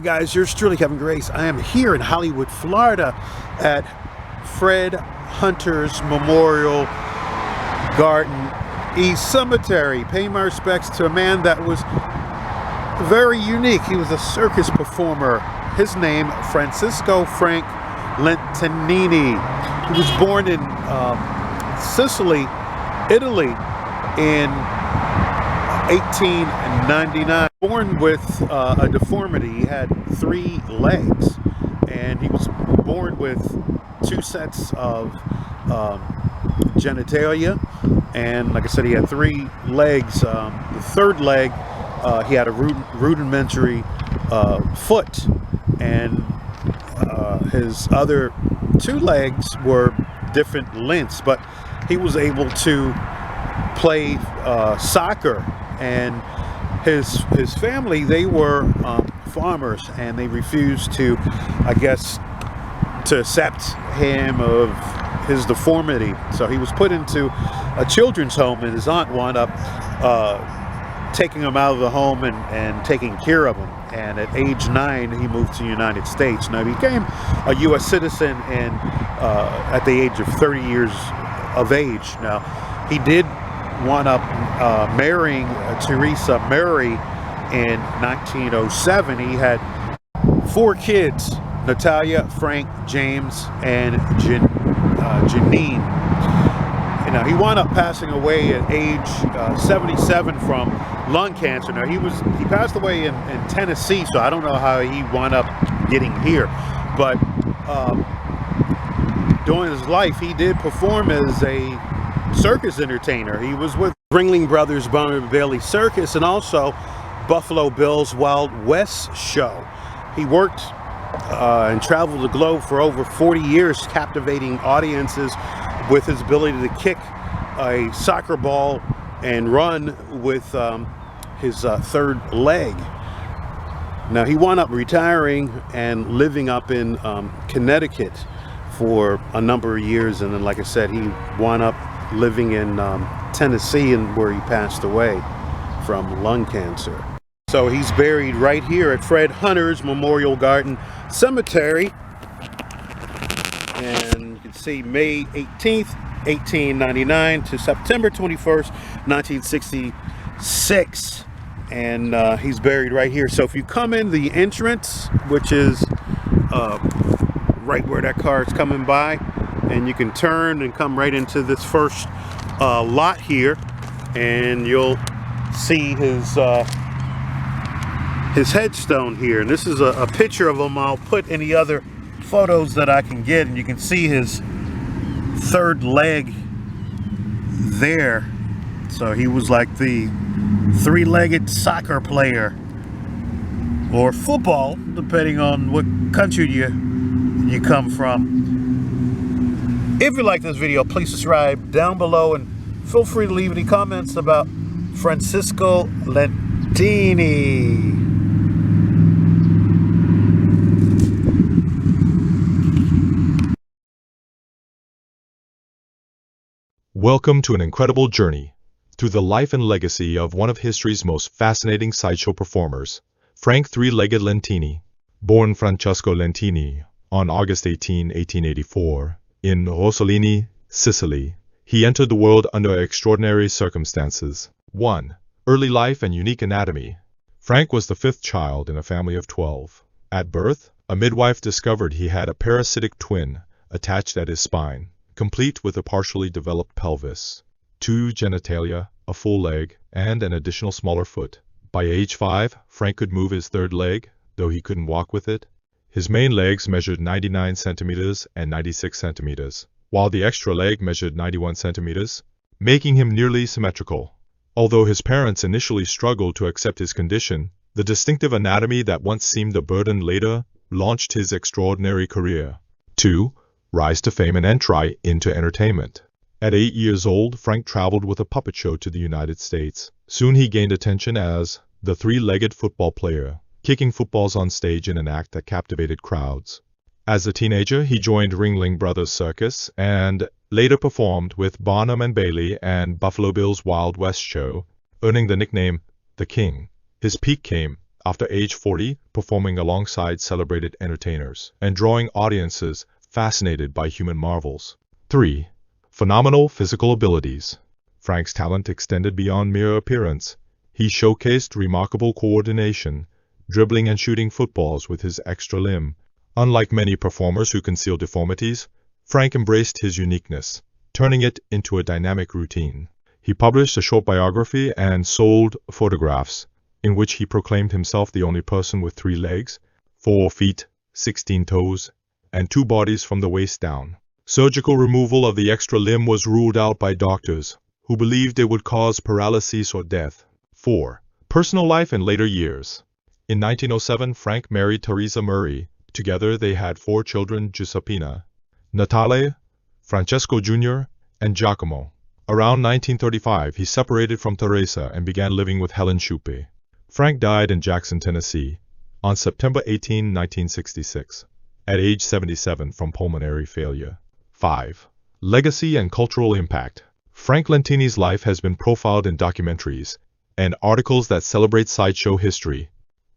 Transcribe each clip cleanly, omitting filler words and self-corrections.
Hey guys, yours truly, Kevin Grace. I am here in Hollywood, Florida at Fred Hunter's Memorial Garden East Cemetery, paying my respects to a man that was very unique. He was a circus performer. His name, Frank Lentini. He was born in Sicily, Italy in 1899. Born with a deformity. He had 3 legs, and he was born with 2 sets of genitalia, and like I said, he had 3 legs. The 3rd leg, he had a rudimentary foot, and his other 2 legs were different lengths, but he was able to play soccer. And his family, they were farmers, and they refused to, I guess, to accept him of his deformity. So he was put into a children's home, and his aunt wound up taking him out of the home and taking care of him. And at age 9, he moved to the United States. Now, he became a U.S. citizen at the age of 30 years of age. Now, he did wound up marrying Teresa Mary in 1907. He had 4 kids: Natalia, Frank, James, and Janine. Now, he wound up passing away at age 77 from lung cancer. Now, he passed away in Tennessee, so I don't know how he wound up getting here. But during his life, he did perform as a circus entertainer. He was with Ringling Brothers Barnum and Bailey Circus, and also Buffalo Bill's Wild West show. He worked and traveled the globe for over 40 years, captivating audiences with his ability to kick a soccer ball and run with his 3rd leg. Now, he wound up retiring and living up in Connecticut for a number of years, and then, like I said, he wound up living in Tennessee, and where he passed away from lung cancer. So he's buried right here at Fred Hunter's Memorial Garden Cemetery, and you can see May 18th, 1899 to September 21st, 1966, and he's buried right here. So if you come in the entrance, which is right where that car is coming by, and you can turn and come right into this first lot here, and you'll see his headstone here. And this is a picture of him. I'll put any other photos that I can get, and you can see his 3rd leg there. So he was like the 3-legged soccer player, or football, depending on what country you come from. If you like this video, please subscribe down below, and feel free to leave any comments about Francisco Lentini. Welcome to an incredible journey through the life and legacy of one of history's most fascinating sideshow performers, Frank 3-Legged Lentini. Born Francesco Lentini on August 18, 1884, in Rossellini, Sicily, he entered the world under extraordinary circumstances. 1. Early life and unique anatomy. Frank was the 5th child in a family of 12. At birth, a midwife discovered he had a parasitic twin attached at his spine, complete with a partially developed pelvis, 2 genitalia, a full leg, and an additional smaller foot. By age 5, Frank could move his 3rd leg, though he couldn't walk with it. His main legs measured 99 centimeters and 96 centimeters, while the extra leg measured 91 centimeters, making him nearly symmetrical. Although his parents initially struggled to accept his condition, the distinctive anatomy that once seemed a burden later launched his extraordinary career. 2. Rise to fame and entry into entertainment. At 8 years old, Frank traveled with a puppet show to the United States. Soon he gained attention as the 3-legged football player, kicking footballs on stage in an act that captivated crowds. As a teenager, he joined Ringling Brothers Circus and later performed with Barnum and Bailey and Buffalo Bill's Wild West show, earning the nickname The King. His peak came after age 40, performing alongside celebrated entertainers and drawing audiences fascinated by human marvels. 3. Phenomenal physical abilities. Frank's talent extended beyond mere appearance. He showcased remarkable coordination, dribbling and shooting footballs with his extra limb. Unlike many performers who conceal deformities, Frank embraced his uniqueness, turning it into a dynamic routine. He published a short biography and sold photographs, in which he proclaimed himself the only person with 3 legs, 4 feet, 16 toes, and 2 bodies from the waist down. Surgical removal of the extra limb was ruled out by doctors, who believed it would cause paralysis or death. 4. Personal life in later years. In 1907, Frank married Teresa Murray. Together they had 4 children: Giuseppina, Natale, Francesco Jr., and Giacomo. Around 1935, he separated from Teresa and began living with Helen Schuppe. Frank died in Jackson, Tennessee, on September 18, 1966, at age 77 from pulmonary failure. 5. Legacy and cultural impact. Frank Lentini's life has been profiled in documentaries and articles that celebrate sideshow history.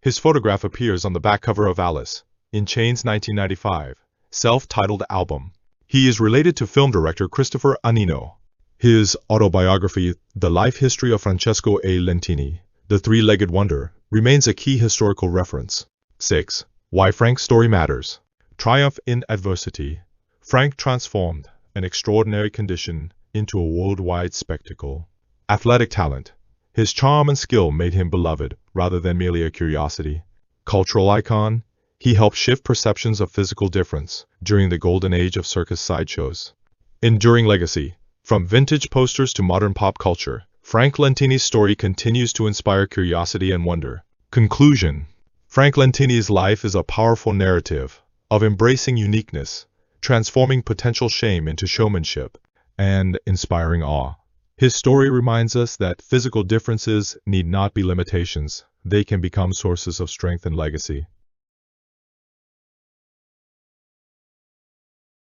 His photograph appears on the back cover of Alice in Chains' 1995 self-titled album. He is related to film director Christopher Anino. His autobiography, The Life History of Francesco A. Lentini, the Three-Legged Wonder, remains a key historical reference. 6. Why Frank's story matters. Triumph in adversity. Frank transformed an extraordinary condition into a worldwide spectacle. Athletic talent. His charm and skill made him beloved rather than merely a curiosity. Cultural icon. He helped shift perceptions of physical difference during the golden age of circus sideshows. Enduring legacy. From vintage posters to modern pop culture, Frank Lentini's story continues to inspire curiosity and wonder. Conclusion. Frank Lentini's life is a powerful narrative of embracing uniqueness, transforming potential shame into showmanship, and inspiring awe. His story reminds us that physical differences need not be limitations. They can become sources of strength and legacy.